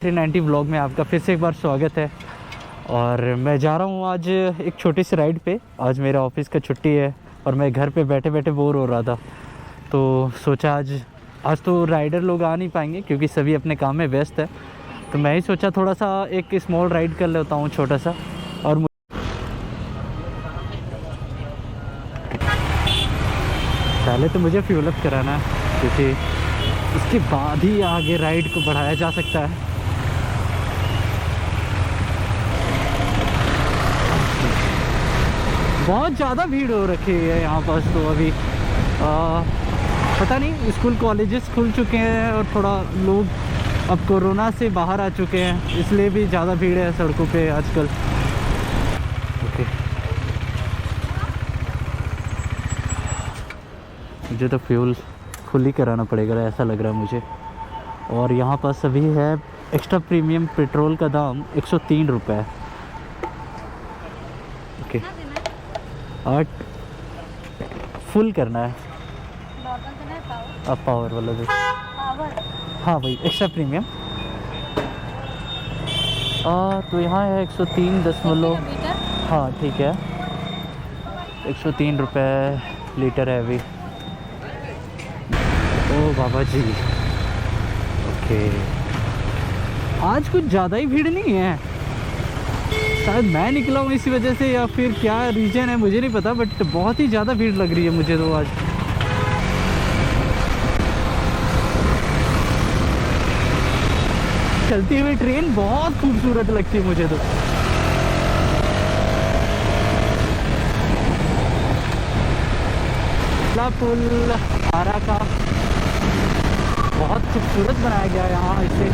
390 vlog में आपका फिर से एक बार स्वागत है। और मैं जा रहा हूँ आज एक छोटी सी राइड पे। आज मेरा ऑफिस का छुट्टी है और मैं घर पे बैठे बैठे बोर हो रहा था, तो सोचा आज तो राइडर लोग आ नहीं पाएंगे क्योंकि सभी अपने काम में व्यस्त है। तो मैं ही सोचा थोड़ा सा एक स्मॉल राइड कर लेता हूँ, छोटा सा। और पहले तो मुझे फ्यूल अप कराना है क्योंकि उसके बाद ही आगे राइड को बढ़ाया जा सकता है। बहुत ज़्यादा भीड़ हो रखी है यहाँ पास तो अभी पता नहीं, स्कूल कॉलेजेस खुल चुके हैं और थोड़ा लोग अब कोरोना से बाहर आ चुके हैं, इसलिए भी ज़्यादा भीड़ है सड़कों पे आजकल। ओके, मुझे तो फ्यूल फुल ही कराना पड़ेगा ऐसा लग रहा है मुझे। और यहाँ पास अभी है एक्स्ट्रा प्रीमियम पेट्रोल का दाम 103 रुपये है। ओके, और फुल करना है। अब पावर वाला भी, हाँ भाई एक्स्ट्रा प्रीमियम। तो यहाँ है 103 हाँ ठीक है, 103 रुपये लीटर है अभी। ओ बाबा जी, ओके। आज कुछ ज़्यादा ही भीड़ नहीं है, शायद मैं निकला हूँ इसी वजह से या फिर क्या रीज़न है मुझे नहीं पता, बट बहुत ही ज़्यादा भीड़ लग रही है मुझे तो आज। चलती हुई ट्रेन बहुत खूबसूरत लगती है मुझे तो। पुल आरा का बहुत खूबसूरत बनाया गया है यहाँ इसे।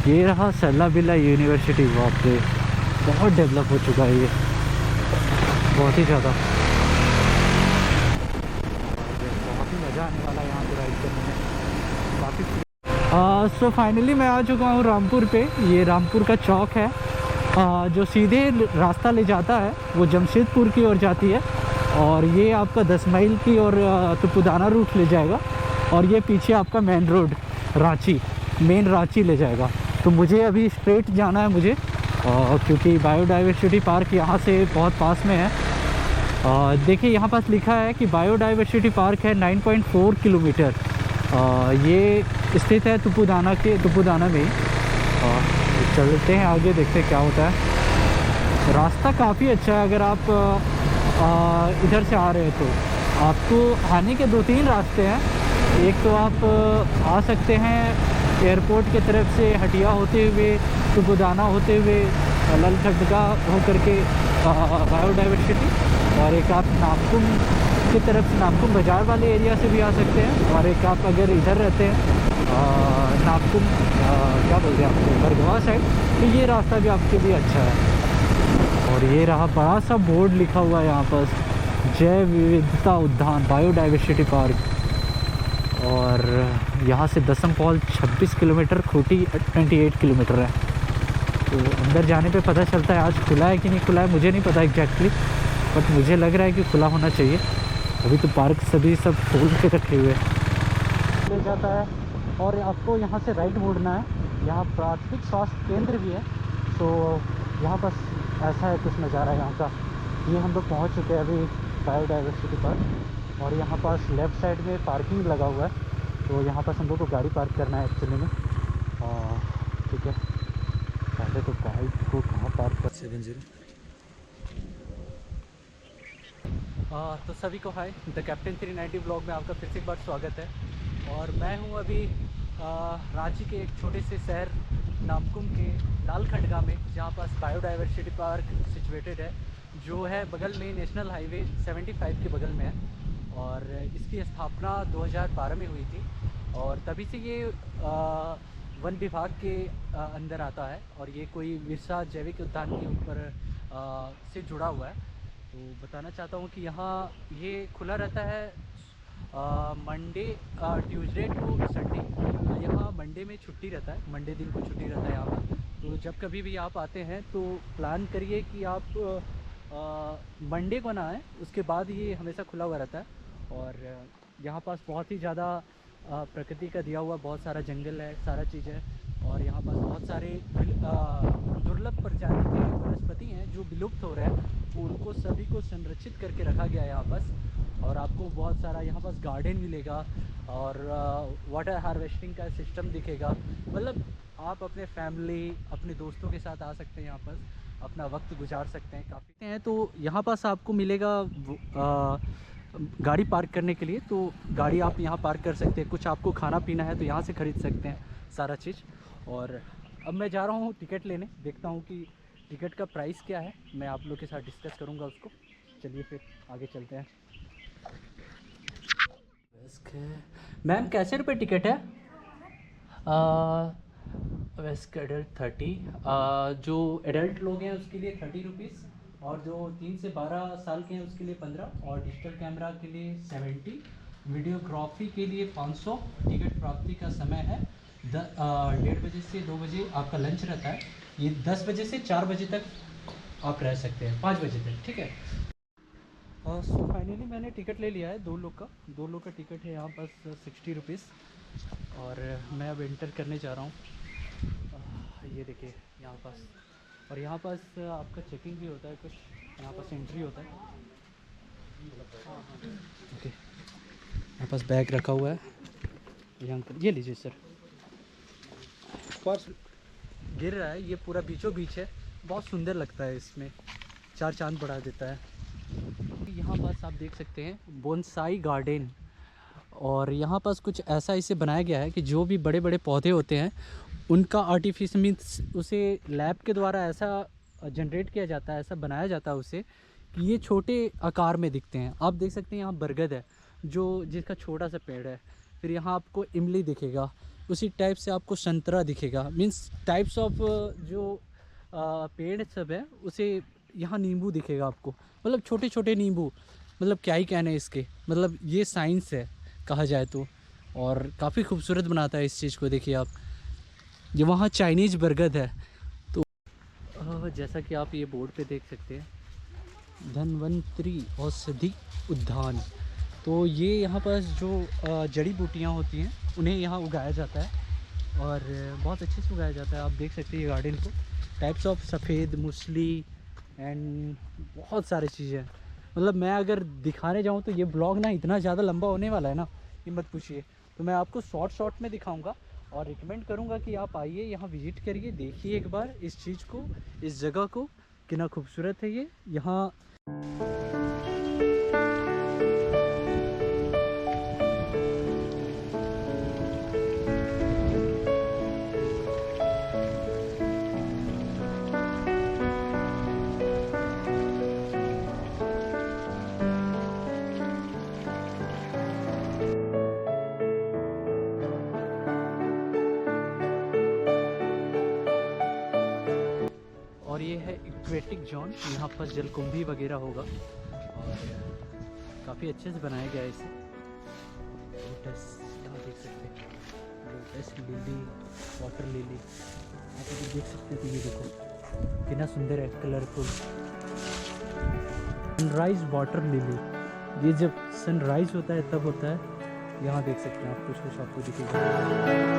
ये रहा सरला बिरला यूनिवर्सिटी, वहाँ पे बहुत डेवलप हो चुका है ये, बहुत ही ज़्यादा। बहुत ही मज़ा आने वाला है यहाँ पे राइड करने में काफ़ी। सो फाइनली मैं आ चुका हूँ रामपुर पे। ये रामपुर का चौक है, जो सीधे रास्ता ले जाता है वो जमशेदपुर की ओर जाती है, और ये आपका 10 माइल की और तुपुदाना रूट ले जाएगा, और ये पीछे आपका main road Ranchi, main Ranchi ले जाएगा। तो मुझे अभी स्ट्रेट जाना है मुझे, क्योंकि बायोडाइवर्सिटी पार्क यहाँ से बहुत पास में है। देखिए यहाँ पास लिखा है कि बायोडाइवर्सिटी पार्क है 9.4 किलोमीटर। ये स्थित है तुपुदाना में। चलते हैं आगे, देखते हैं क्या होता है। रास्ता काफ़ी अच्छा है, अगर आप इधर से आ रहे हैं तो आपको आने के 2-3 रास्ते हैं। एक तो आप आ सकते हैं एयरपोर्ट की तरफ से हटिया होते हुए, तुपुदाना होते हुए, ललखड्डगा होकर के बायोडाइवर्सिटी, और एक आप नामकुम की तरफ से नामकुम बाज़ार वाले एरिया से भी आ सकते हैं, और एक आप अगर इधर रहते हैं नामकुम क्या बोलते हैं आपको, बरगवा साइड, तो ये रास्ता भी आपके लिए अच्छा है। और ये रहा बड़ा सा बोर्ड लिखा हुआ है यहाँ पर, जैव विविधता उद्यान बायोडाइवर्सिटी पार्क। और यहाँ से दसमपॉल 26 किलोमीटर, खूंटी 28 किलोमीटर है। तो अंदर जाने पे पता चलता है आज खुला है कि नहीं खुला है, मुझे नहीं पता एग्जैक्टली, बट मुझे लग रहा है कि खुला होना चाहिए। अभी तो पार्क सभी सब खोल के रखे हुए ले जाता है, और आपको यहाँ से राइट मुड़ना है। यहाँ प्राथमिक स्वास्थ्य केंद्र भी है, तो यहाँ बस ऐसा है कुछ नज़ारा यहाँ का। ये हम लोग पहुँच चुके हैं अभी बायोडाइवर्सिटी पार्क, और यहाँ पास लेफ़्ट साइड में पार्किंग लगा हुआ है, तो यहाँ पास हम लोग को गाड़ी पार्क करना है एक्चुअली में। ठीक है, पहले तो बाइक को कहाँ पार्क कर 70। तो सभी को हाय, द कैप्टन 390 ब्लॉग में आपका फिर से एक बार स्वागत है। और मैं हूँ अभी रांची के एक छोटे से शहर नामकुम के लालखड्डगा में, जहाँ पास बायोडाइवर्सिटी पार्क सिचुएटेड है, जो है बगल में नेशनल हाईवे 75 के बगल में है। और इसकी स्थापना 2012 में हुई थी, और तभी से ये वन विभाग के अंदर आता है, और ये कोई विरसा जैविक उद्यान के ऊपर से जुड़ा हुआ है। तो बताना चाहता हूँ कि यहाँ ये खुला रहता है मंडे, ट्यूसडे टू संडे। यहाँ मंडे में छुट्टी रहता है, मंडे दिन को छुट्टी रहता है यहाँ पर। तो जब कभी भी आप आते हैं तो प्लान करिए कि आप मंडे को ना आए, उसके बाद ये हमेशा खुला हुआ रहता है। और यहाँ पास बहुत ही ज़्यादा प्रकृति का दिया हुआ बहुत सारा जंगल है, सारा चीज़ है। और यहाँ पास बहुत सारे दुर्लभ प्रजाति के वनस्पति हैं जो विलुप्त हो रहे हैं, उनको सभी को संरक्षित करके रखा गया है यहाँ पास। और आपको बहुत सारा यहाँ पास गार्डन मिलेगा और वाटर हार्वेस्टिंग का सिस्टम दिखेगा। मतलब आप अपने फैमिली, अपने दोस्तों के साथ आ सकते हैं, यहाँ पर अपना वक्त गुजार सकते हैं काफ़ी हैं। तो यहाँ पास आपको मिलेगा गाड़ी पार्क करने के लिए, तो गाड़ी आप यहाँ पार्क कर सकते हैं। कुछ आपको खाना पीना है तो यहाँ से ख़रीद सकते हैं सारा चीज़। और अब मैं जा रहा हूँ टिकट लेने, देखता हूँ कि टिकट का प्राइस क्या है, मैं आप लोग के साथ डिस्कस करूँगा उसको। चलिए फिर आगे चलते हैं। मैम कैसे रुपये टिकट है? वेस्ट एडल्ट 30, जो एडल्ट लोग हैं उसके लिए 30 रुपीज़, और जो 3 से 12 साल के हैं उसके लिए 15, और डिजिटल कैमरा के लिए 70, वीडियोग्राफी के लिए 500। टिकट प्राप्ति का समय है 1:30 बजे से 2 बजे आपका लंच रहता है। ये 10 बजे से 4 बजे तक आप रह सकते हैं, 5 बजे तक, ठीक है। सो फाइनली मैंने टिकट ले लिया है 2 लोग का टिकट है यहाँ पास 60 रुपीज़। और मैं अब एंटर करने जा रहा हूँ। ये देखिए यहाँ पास, और यहाँ पास आपका चेकिंग भी होता है, कुछ यहाँ पास एंट्री होता है। ओके, यहाँ पास बैग रखा हुआ है। ये लीजिए सर, पर्स गिर रहा है, ये पूरा बीचों बीच है, बहुत सुंदर लगता है, इसमें 4 चांद बढ़ा देता है। यहाँ पास आप देख सकते हैं बोनसाई गार्डन, और यहाँ पास कुछ ऐसा इसे बनाया गया है कि जो भी बड़े बड़े पौधे होते हैं उनका आर्टिफिशियल मीन्स उसे लैब के द्वारा ऐसा जनरेट किया जाता है, ऐसा बनाया जाता है उसे कि ये छोटे आकार में दिखते हैं। आप देख सकते हैं यहाँ बरगद है जो जिसका छोटा सा पेड़ है, फिर यहाँ आपको इमली दिखेगा, उसी टाइप से आपको संतरा दिखेगा। मीन्स टाइप्स ऑफ जो पेड़ सब है उसे यहाँ नींबू दिखेगा आपको, मतलब छोटे छोटे नींबू, मतलब क्या ही कहने इसके, मतलब ये साइंस है कहा जाए तो। और काफ़ी खूबसूरत बनाता है इस चीज़ को। देखिए आप, ये वहाँ चाइनीज़ बरगद है। तो जैसा कि आप ये बोर्ड पे देख सकते हैं धन्वंतरी औषधि उद्यान, तो ये यहाँ पास जो जड़ी बूटियाँ होती हैं उन्हें यहाँ उगाया जाता है, और बहुत अच्छे से उगाया जाता है। आप देख सकते हैं ये गार्डन को, टाइप्स ऑफ सफ़ेद मूसली एंड बहुत सारी चीज़ें। मतलब मैं अगर दिखाने जाऊँ तो ये ब्लॉग ना इतना ज़्यादा लंबा होने वाला है ना कि मत पूछिए। तो मैं आपको शॉर्ट में दिखाऊंगा और रिकमेंड करूंगा कि आप आइए, यहाँ विज़िट करिए, देखिए एक बार इस चीज़ को, इस जगह को, कितना खूबसूरत है ये यहाँ। और ये है एक्वेटिक जोन, यहाँ पर जलकुंभी वगैरह होगा, और काफ़ी अच्छे से बनाया गया है इसे। लोटस यहाँ देख सकते हैं, लोटस लिली, वाटर लिली आप अभी देख सकते हैं। तो ये देखो कितना सुंदर है, कलरफुल। सनराइज वाटर लिली, ये जब सनराइज होता है तब होता है। यहाँ देख सकते हैं आप, कुछ आपको दिखेगा।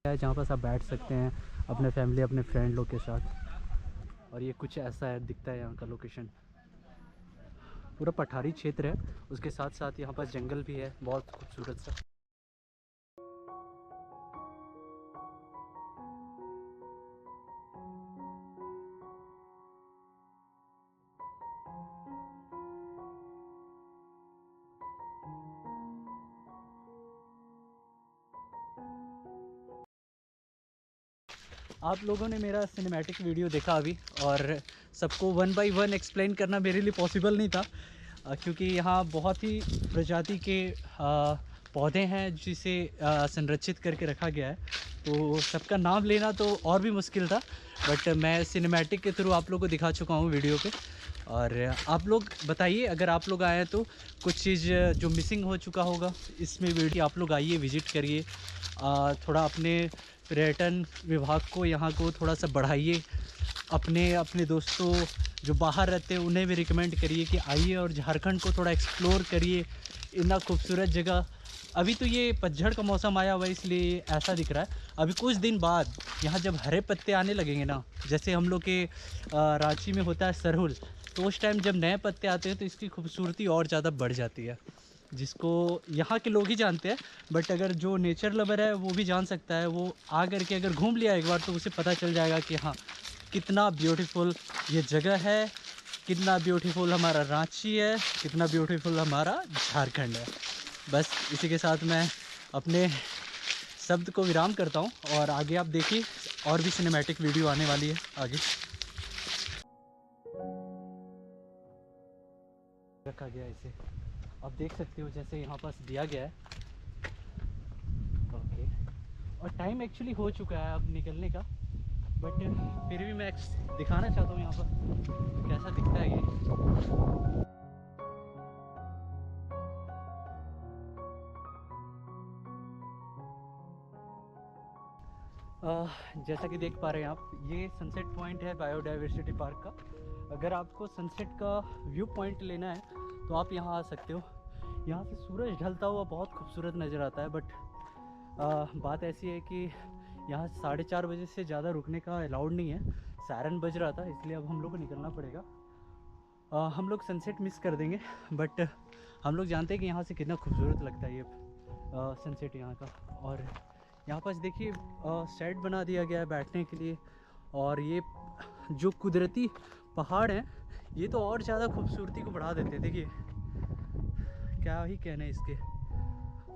है जहाँ पर आप बैठ सकते हैं अपने फैमिली अपने फ्रेंड लोग के साथ। और ये कुछ ऐसा है दिखता है यहाँ का लोकेशन। पूरा पठारी क्षेत्र है, उसके साथ साथ यहाँ पर जंगल भी है बहुत खूबसूरत सा। आप लोगों ने मेरा सिनेमैटिक वीडियो देखा अभी, और सबको वन बाय वन एक्सप्लेन करना मेरे लिए पॉसिबल नहीं था, क्योंकि यहाँ बहुत ही प्रजाति के पौधे हैं जिसे संरक्षित करके रखा गया है, तो सबका नाम लेना तो और भी मुश्किल था। बट मैं सिनेमैटिक के थ्रू आप लोगों को दिखा चुका हूँ वीडियो पे। और आप लोग बताइए, अगर आप लोग आए तो कुछ चीज़ जो मिसिंग हो चुका होगा इसमें वीडियो, आप लोग आइए विज़िट करिए, थोड़ा अपने पर्यटन विभाग को यहाँ को थोड़ा सा बढ़ाइए, अपने दोस्तों जो बाहर रहते हैं उन्हें भी रिकमेंड करिए कि आइए और झारखंड को थोड़ा एक्सप्लोर करिए। इतना खूबसूरत जगह। अभी तो ये पतझड़ का मौसम आया हुआ है इसलिए ऐसा दिख रहा है, अभी कुछ दिन बाद यहाँ जब हरे पत्ते आने लगेंगे ना, जैसे हम लोग के रांची में होता है सरहुल, तो उस टाइम जब नए पत्ते आते हैं तो इसकी खूबसूरती और ज़्यादा बढ़ जाती है, जिसको यहाँ के लोग ही जानते हैं। बट अगर जो नेचर लवर है वो भी जान सकता है, वो आ करके अगर घूम लिया एक बार तो उसे पता चल जाएगा कि हाँ कितना ब्यूटीफुल ये जगह है, कितना ब्यूटीफुल हमारा रांची है, कितना ब्यूटीफुल हमारा झारखंड है। बस इसी के साथ मैं अपने शब्द को विराम करता हूँ, और आगे आप देखिए और भी सिनेमैटिक वीडियो आने वाली है आगे। रखा गया इसे, आप देख सकते हो जैसे यहाँ पास दिया गया है। ओके, और टाइम एक्चुअली हो चुका है अब निकलने का, बट फिर भी मैं दिखाना चाहता हूँ यहाँ पर कैसा दिखता है ये। जैसा कि देख पा रहे हैं आप, ये सनसेट पॉइंट है बायोडाइवर्सिटी पार्क का। अगर आपको सनसेट का व्यू पॉइंट लेना है तो आप यहाँ आ सकते हो। यहाँ से सूरज ढलता हुआ बहुत खूबसूरत नज़र आता है, बट बात ऐसी है कि यहाँ 4:30 बजे से ज़्यादा रुकने का अलाउड नहीं है। सायरन बज रहा था इसलिए अब हम लोग को निकलना पड़ेगा। हम लोग सनसेट मिस कर देंगे, बट हम लोग जानते हैं कि यहाँ से कितना खूबसूरत लगता है ये सनसेट यहाँ का। और यहाँ पास देखिए शेड बना दिया गया है बैठने के लिए, और ये जो कुदरती पहाड़ हैं ये तो और ज़्यादा खूबसूरती को बढ़ा देते हैं। देखिए क्या ही कहना है इसके,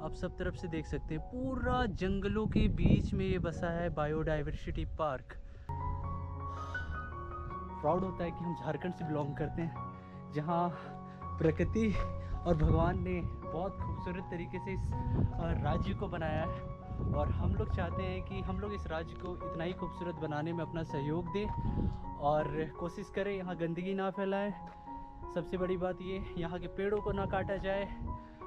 आप सब तरफ से देख सकते हैं पूरा जंगलों के बीच में ये बसा है बायोडाइवर्सिटी पार्क। प्राउड होता है कि हम झारखंड से बिलोंग करते हैं, जहाँ प्रकृति और भगवान ने बहुत खूबसूरत तरीके से इस राज्य को बनाया है, और हम लोग चाहते हैं कि हम लोग इस राज्य को इतना ही खूबसूरत बनाने में अपना सहयोग दें और कोशिश करें यहाँ गंदगी ना फैलाएं। सबसे बड़ी बात ये, यहाँ के पेड़ों को ना काटा जाए,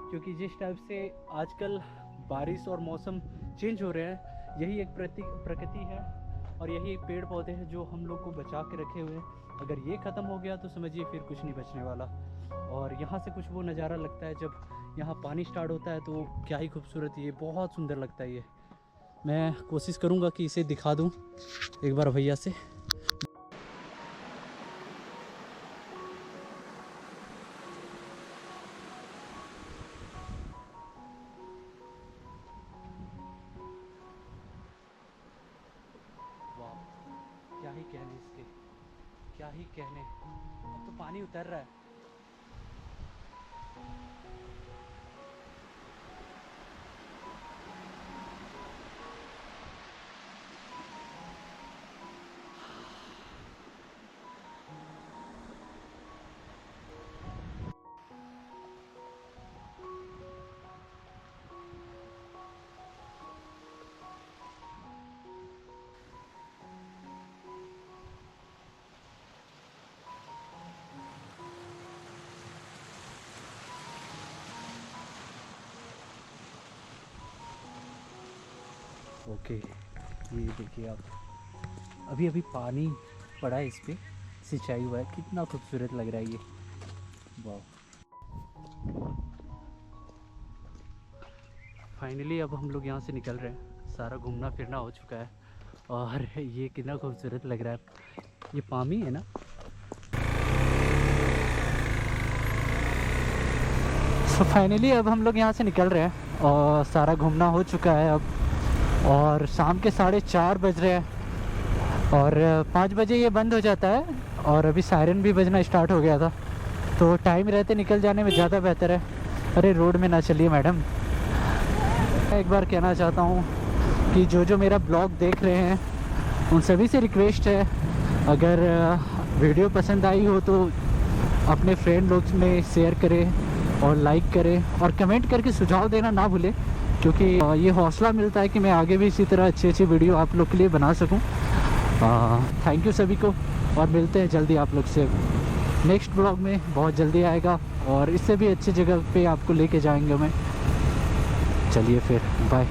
क्योंकि जिस टाइप से आजकल बारिश और मौसम चेंज हो रहे हैं, यही एक प्रकृति है और यही एक पेड़ पौधे हैं जो हम लोग को बचा के रखे हुए हैं। अगर ये ख़त्म हो गया तो समझिए फिर कुछ नहीं बचने वाला। और यहाँ से कुछ वो नज़ारा लगता है जब यहाँ पानी स्टार्ट होता है, तो क्या ही खूबसूरत, ये बहुत सुंदर लगता है। ये मैं कोशिश करूँगा कि इसे दिखा दूँ एक बार भैया से। क्या ही कहने इसके, क्या ही कहने। अब तो पानी उतर रहा है। ओके, ये देखिए आप, अभी अभी पानी पड़ा है इस पर, सिंचाई हुआ है, कितना खूबसूरत लग रहा है ये। वाह, फाइनली अब हम लोग यहाँ से निकल रहे हैं। सारा घूमना फिरना हो चुका है और ये कितना खूबसूरत लग रहा है। ये पामी है ना। तो फाइनली अब हम लोग यहाँ से निकल रहे हैं और सारा घूमना हो चुका है अब। और शाम के 4:30 बज रहे हैं और 5 बजे ये बंद हो जाता है और अभी सायरन भी बजना स्टार्ट हो गया था, तो टाइम रहते निकल जाने में ज़्यादा बेहतर है। अरे रोड में ना चलिए मैडम। मैं एक बार कहना चाहता हूँ कि जो मेरा ब्लॉग देख रहे हैं उन सभी से रिक्वेस्ट है, अगर वीडियो पसंद आई हो तो अपने फ्रेंड लोग में शेयर करें और लाइक करें और कमेंट करके सुझाव देना ना भूलें, क्योंकि ये हौसला मिलता है कि मैं आगे भी इसी तरह अच्छी वीडियो आप लोग के लिए बना सकूं। थैंक यू सभी को और मिलते हैं जल्दी आप लोग से। नेक्स्ट ब्लॉग में बहुत जल्दी आएगा और इससे भी अच्छी जगह पे आपको लेके जाएंगे मैं। चलिए फिर बाय।